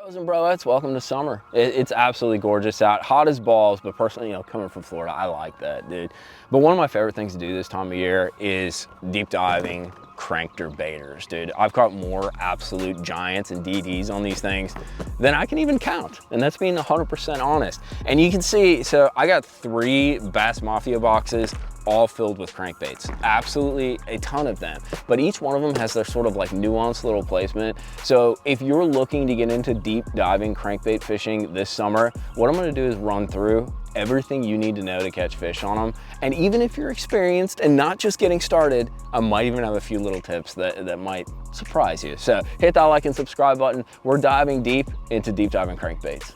And broettes, welcome to summer. It's absolutely gorgeous out, hot as balls, but personally, coming from Florida, I like that, dude. But one of my favorite things to do this time of year is deep diving cranked baiters, dude. I've caught more absolute giants and DDs on these things than I can even count, and that's being 100% honest. And you can see, so I got 3 Bass Mafia boxes, all filled with crankbaits, absolutely a ton of them, but each one of them has their sort of like nuanced little placement. So if you're looking to get into deep diving crankbait fishing this summer, what I'm going to do is run through everything you need to know to catch fish on them. And even if you're experienced and not just getting started, I might even have a few little tips that might surprise you. So hit that like and subscribe button. We're diving deep into deep diving crankbaits.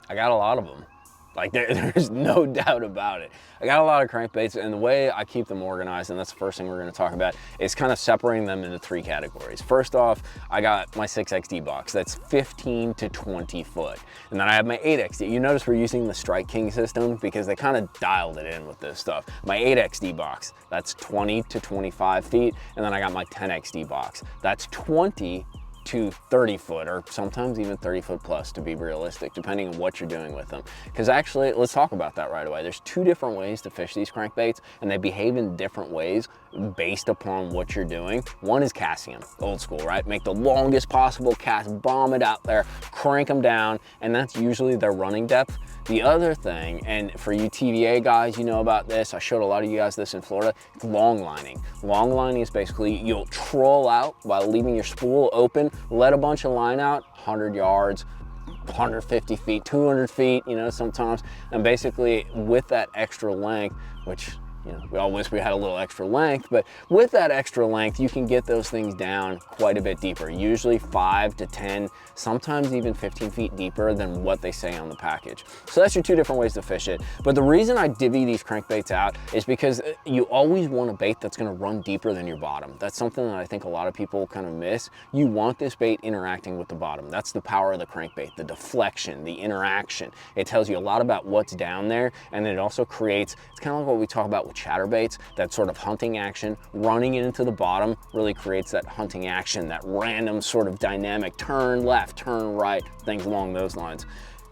I got a lot of them. Like there's no doubt about it. I got a lot of crankbaits, and the way I keep them organized, and that's the first thing we're gonna talk about, is kind of separating them into 3 categories. First off, I got my 6XD box. That's 15 to 20 foot. And then I have my 8XD. You notice we're using the Strike King system because they kind of dialed it in with this stuff. My 8XD box, that's 20 to 25 feet. And then I got my 10XD box. That's 20 to 30 foot, or sometimes even 30 foot plus, to be realistic, depending on what you're doing with them. Because actually, let's talk about that right away. There's 2 different ways to fish these crankbaits, and they behave in different ways based upon what you're doing. One is casting them, old school, right? Make the longest possible cast, bomb it out there, crank them down, and that's usually their running depth. The other thing, and for you TVA guys, you know about this, I showed a lot of you guys this in Florida, it's long lining. Long lining is basically you'll troll out while leaving your spool open, let a bunch of line out, 100 yards, 150 feet, 200 feet, sometimes. And basically with that extra length, which, we all wish we had a little extra length, but with that extra length, you can get those things down quite a bit deeper, usually 5 to 10, sometimes even 15 feet deeper than what they say on the package. So that's your 2 different ways to fish it. But the reason I divvy these crankbaits out is because you always want a bait that's gonna run deeper than your bottom. That's something that I think a lot of people kind of miss. You want this bait interacting with the bottom. That's the power of the crankbait, the deflection, the interaction. It tells you a lot about what's down there, and it also creates, it's kind of like what we talk about with chatterbaits, that sort of hunting action. Running it into the bottom really creates that hunting action, that random sort of dynamic turn left, turn right, things along those lines.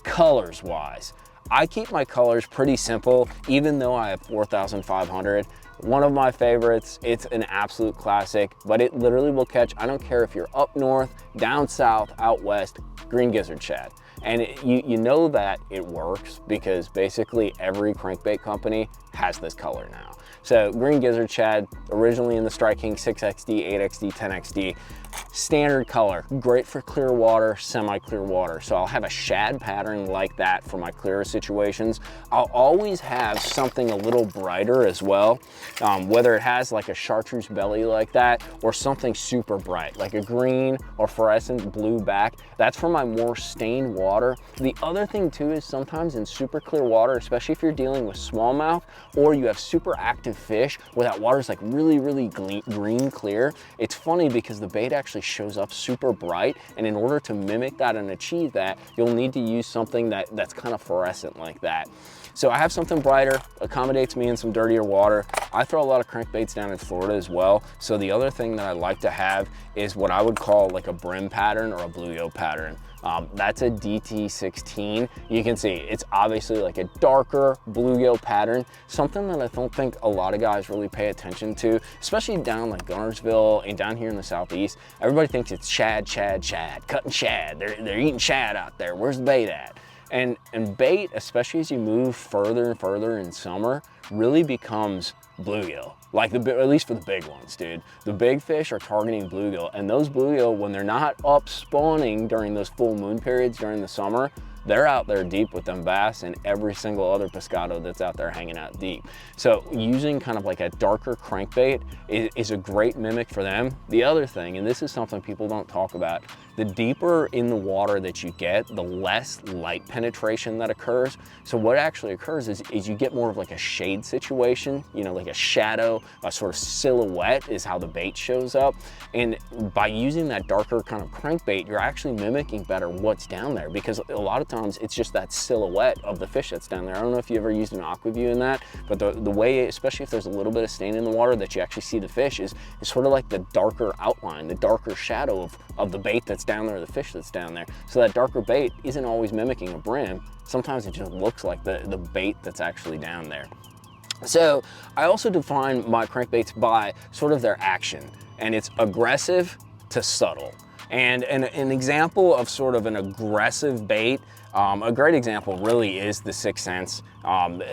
Colors wise, I keep my colors pretty simple, even though I have 4,500. One of my favorites, it's an absolute classic, but it literally will catch, I don't care if you're up north, down south, out west, green gizzard shad. And you know that it works because basically every crankbait company has this color now. So green gizzard shad, originally in the Strike King 6XD, 8XD, 10XD, standard color, great for clear water, semi-clear water. So I'll have a shad pattern like that for my clearer situations. I'll always have something a little brighter as well, whether it has like a chartreuse belly like that or something super bright, like a green or fluorescent blue back. That's for my more stained water. The other thing too is sometimes in super clear water, especially if you're dealing with smallmouth or you have super active fish where that water's like really green clear, it's funny because the bait actually shows up super bright, and in order to mimic that and achieve that, you'll need to use something that's kind of fluorescent like that. So I have something brighter, accommodates me in some dirtier water. I throw a lot of crankbaits down in Florida as well. So the other thing that I like to have is what I would call like a brim pattern or a bluegill pattern. That's a DT16. You can see it's obviously like a darker bluegill pattern, something that I don't think a lot of guys really pay attention to, especially down like Gunnersville and down here in the southeast. Everybody thinks it's shad, cutting shad. They're eating shad out there. Where's the bait at? And bait, especially as you move further and further in summer, really becomes bluegill. Like at least for the big ones, dude. The big fish are targeting bluegill, and those bluegill, when they're not up spawning during those full moon periods during the summer, they're out there deep with them bass and every single other pescado that's out there hanging out deep. So using kind of like a darker crankbait is a great mimic for them. The other thing, and this is something people don't talk about, the deeper in the water that you get, the less light penetration that occurs. So what actually occurs is you get more of like a shade situation, you know, like a shadow, a sort of silhouette is how the bait shows up. And by using that darker kind of crankbait, you're actually mimicking better what's down there, because a lot of times it's just that silhouette of the fish that's down there. I don't know if you ever used an aqua view in that, but the way, especially if there's a little bit of stain in the water, that you actually see the fish is sort of like the darker outline, the darker shadow of the bait that's down there, the fish that's down there. So that darker bait isn't always mimicking a brim. Sometimes it just looks like the bait that's actually down there. So I also define my crankbaits by sort of their action, and it's aggressive to subtle. And an example of sort of an aggressive bait, a great example really is the 6 Sense.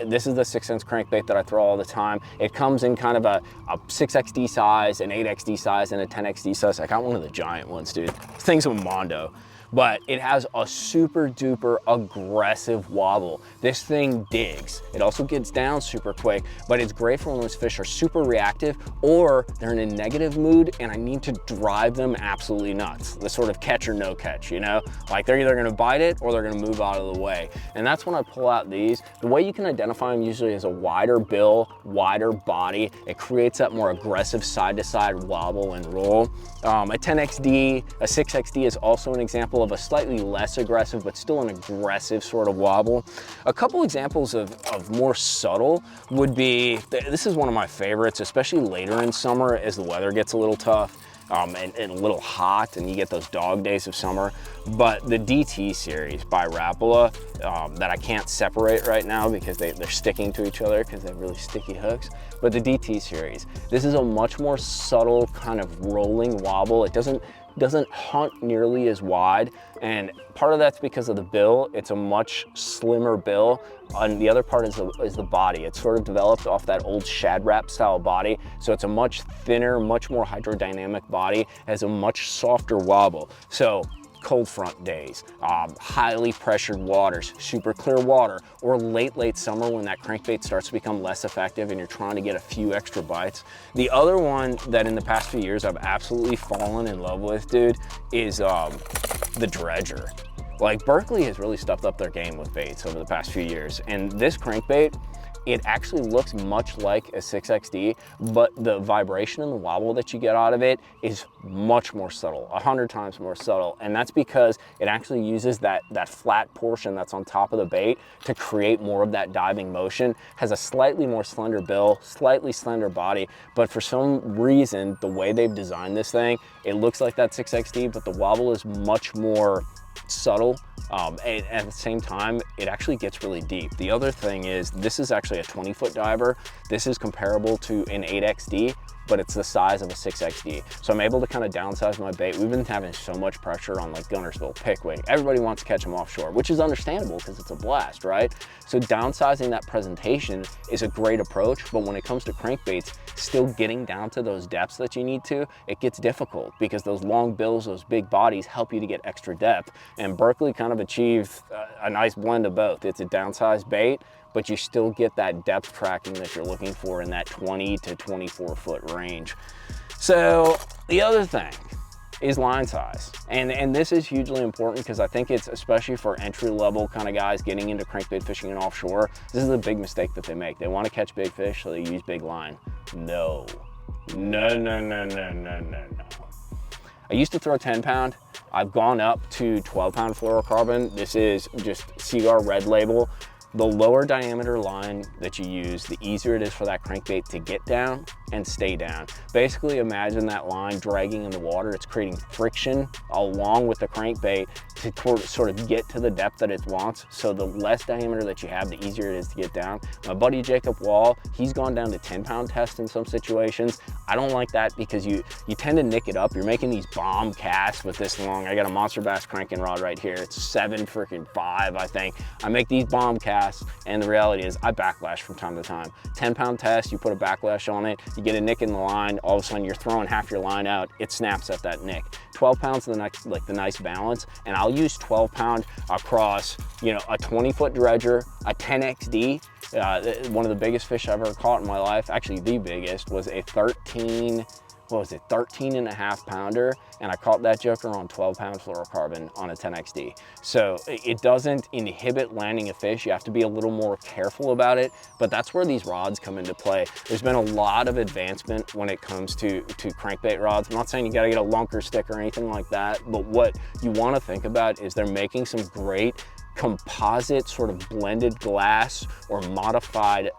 This is the 6 Sense crankbait that I throw all the time. It comes in kind of a 6XD size, an 8XD size, and a 10XD size. I got one of the giant ones, dude. This thing's a Mondo. But it has a super duper aggressive wobble. This thing digs. It also gets down super quick, but it's great for when those fish are super reactive or they're in a negative mood and I need to drive them absolutely nuts. The sort of catch or no catch, you know? Like they're either gonna bite it or they're gonna move out of the way. And that's when I pull out these. The way you can identify them usually is a wider bill, wider body. It creates that more aggressive side-to-side wobble and roll. A 10XD, a 6XD is also an example of a slightly less aggressive, but still an aggressive sort of wobble. A couple examples of more subtle would be, this is one of my favorites, especially later in summer as the weather gets a little tough. And a little hot and you get those dog days of summer. But the DT series by Rapala that I can't separate right now because they're sticking to each other because they have really sticky hooks. But the DT series, this is a much more subtle kind of rolling wobble. It doesn't hunt nearly as wide, and part of that's because of the bill. It's a much slimmer bill, and the other part is the body. It's sort of developed off that old Shad Rap style body, so it's a much thinner, much more hydrodynamic body, has a much softer wobble. So cold front days, highly pressured waters, super clear water, or late summer when that crankbait starts to become less effective and you're trying to get a few extra bites. The other one that in the past few years I've absolutely fallen in love with, dude, is the dredger. Like Berkley has really stepped up their game with baits over the past few years, and this crankbait, it actually looks much like a 6XD, but the vibration and the wobble that you get out of it is much more subtle, 100 times more subtle. And that's because it actually uses that flat portion that's on top of the bait to create more of that diving motion. Has a slightly more slender bill, slightly slender body, but for some reason, the way they've designed this thing, it looks like that 6XD, but the wobble is much more subtle, and at the same time it actually gets really deep. The other thing is this is actually a 20-foot diver. This is comparable to an 8XD, but it's the size of a 6XD. So I'm able to kind of downsize my bait. We've been having so much pressure on like Gunnersville, Pickwick. Everybody wants to catch them offshore, which is understandable because it's a blast, right? So downsizing that presentation is a great approach, but when it comes to crankbaits, still getting down to those depths that you need to, it gets difficult because those long bills, those big bodies help you to get extra depth. And Berkley kind of achieved a nice blend of both. It's a downsized bait, but you still get that depth tracking that you're looking for in that 20 to 24 foot range. So the other thing is line size. And this is hugely important because I think it's especially for entry level kind of guys getting into crankbait fishing and offshore. This is a big mistake that they make. They want to catch big fish, so they use big line. No. I used to throw 10-pound. I've gone up to 12-pound fluorocarbon. This is just Seaguar Red Label. The lower diameter line that you use, the easier it is for that crankbait to get down and stay down. Basically, imagine that line dragging in the water. It's creating friction along with the crankbait to sort of get to the depth that it wants. So the less diameter that you have, the easier it is to get down. My buddy Jacob Wall, he's gone down to 10-pound test in some situations. I don't like that because you tend to nick it up. You're making these bomb casts with this long. I got a Monster Bass cranking rod right here. It's 7.5, I think. I make these bomb casts, and the reality is I backlash from time to time. 10-pound test, you put a backlash on it, you get a nick in the line, all of a sudden you're throwing half your line out, it snaps at that nick. 12 pounds is the nice balance, and I'll use 12 pound across, you know, a 20-foot dredger, a 10XD. One of the biggest fish I've ever caught in my life, actually the biggest, was a 13 and a half pounder, and I caught that joker on 12 pound fluorocarbon on a 10XD. So it doesn't inhibit landing a fish. You have to be a little more careful about it, but that's where these rods come into play. There's been a lot of advancement when it comes to crankbait rods. I'm not saying you gotta get a lunker stick or anything like that, but what you wanna think about is they're making some great composite sort of blended glass or modified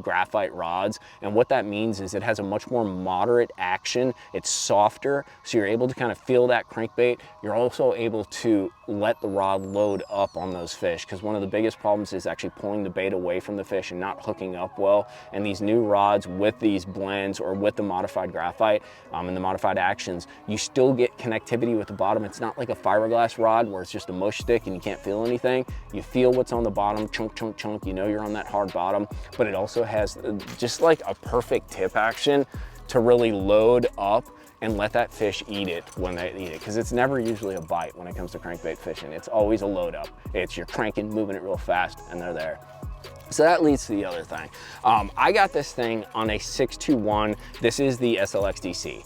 graphite rods. And what that means is it has a much more moderate action. It's softer, so you're able to kind of feel that crankbait. You're also able to let the rod load up on those fish, because one of the biggest problems is actually pulling the bait away from the fish and not hooking up well. And these new rods with these blends or with the modified graphite and the modified actions, you still get connectivity with the bottom. It's not like a fiberglass rod where it's just a mush stick and you can't feel anything. You feel what's on the bottom, chunk, chunk, chunk. You know you're on that hard bottom, but it also has just like a perfect tip action to really load up and let that fish eat it when they eat it, because it's never usually a bite when it comes to crankbait fishing. It's always a load up. It's you're cranking, moving it real fast, and they're there. So that leads to the other thing. I got this thing on a 621. This is the SLXDC.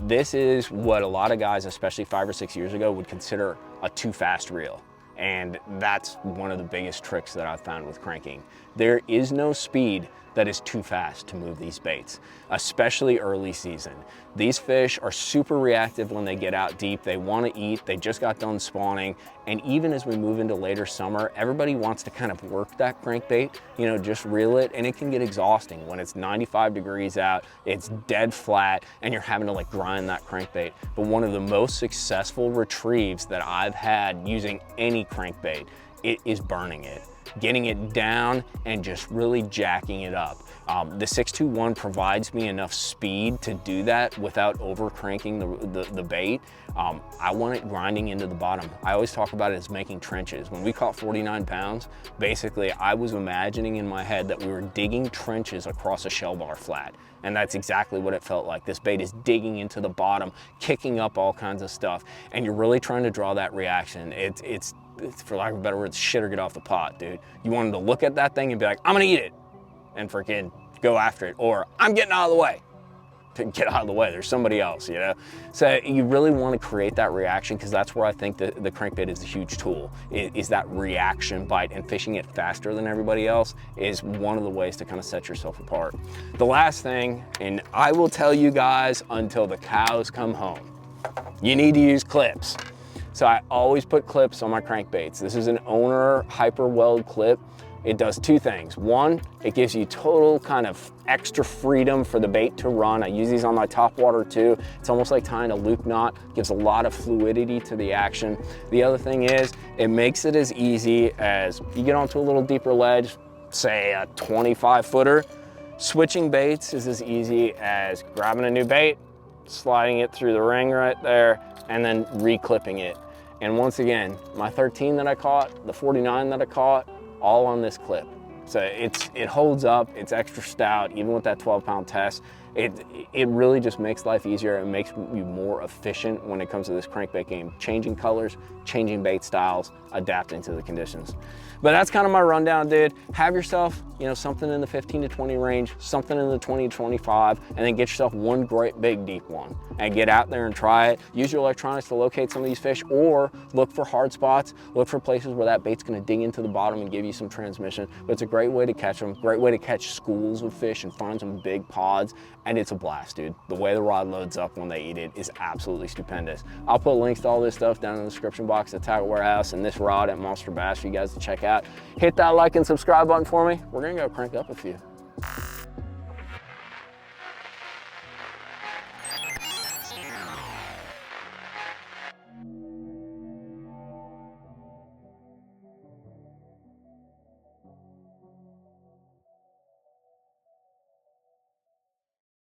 This is what a lot of guys, especially 5 or 6 years ago, would consider a too fast reel. And that's one of the biggest tricks that I've found with cranking. There is no speed that is too fast to move these baits, especially early season. These fish are super reactive when they get out deep. They want to eat, they just got done spawning. And even as we move into later summer, everybody wants to kind of work that crankbait, you know, just reel it, and it can get exhausting when it's 95 degrees out, it's dead flat, and you're having to like grind that crankbait. But one of the most successful retrieves that I've had using any crankbait, it is burning it, getting it down and just really jacking it up. The 621 provides me enough speed to do that without over cranking the bait. I want it grinding into the bottom. I always talk about it as making trenches. When we caught 49 pounds, basically I was imagining in my head that we were digging trenches across a shell bar flat. And that's exactly what it felt like. This bait is digging into the bottom, kicking up all kinds of stuff. And you're really trying to draw that reaction. It's for lack of a better word, shit or get off the pot, dude. You want them to look at that thing and be like, I'm gonna eat it, and freaking go after it. Or I'm getting out of the way. To get out of the way, there's somebody else, you know? So you really want to create that reaction, because that's where I think the crankbait is a huge tool, is that reaction bite, and fishing it faster than everybody else is one of the ways to kind of set yourself apart. The last thing, and I will tell you guys until the cows come home, you need to use clips. So I always put clips on my crankbaits. This is an Owner Hyper Weld clip. It does two things. One, it gives you total kind of extra freedom for the bait to run. I use these on my top water too. It's almost like tying a loop knot, gives a lot of fluidity to the action. The other thing is, it makes it as easy as you get onto a little deeper ledge, say a 25 footer, switching baits is as easy as grabbing a new bait, sliding it through the ring right there, and then reclipping it. And once again, my 13 that I caught, the 49 that I caught, all on this clip. So it holds up, it's extra stout, even with that 12-pound test. It really just makes life easier. It makes you more efficient when it comes to this crankbait game. Changing colors, changing bait styles, adapting to the conditions. But that's kind of my rundown, dude. Have yourself, you know, something in the 15 to 20 range, something in the 20 to 25, and then get yourself one great big deep one. And get out there and try it. Use your electronics to locate some of these fish, or look for hard spots, look for places where that bait's gonna dig into the bottom and give you some transmission. But it's a great way to catch them, great way to catch schools of fish and find some big pods. And it's a blast, dude. The way the rod loads up when they eat it is absolutely stupendous. I'll put links to all this stuff down in the description box at Tackle Warehouse and this rod at Monster Bass for you guys to check out. Hit that like and subscribe button for me. We're gonna go crank up a few.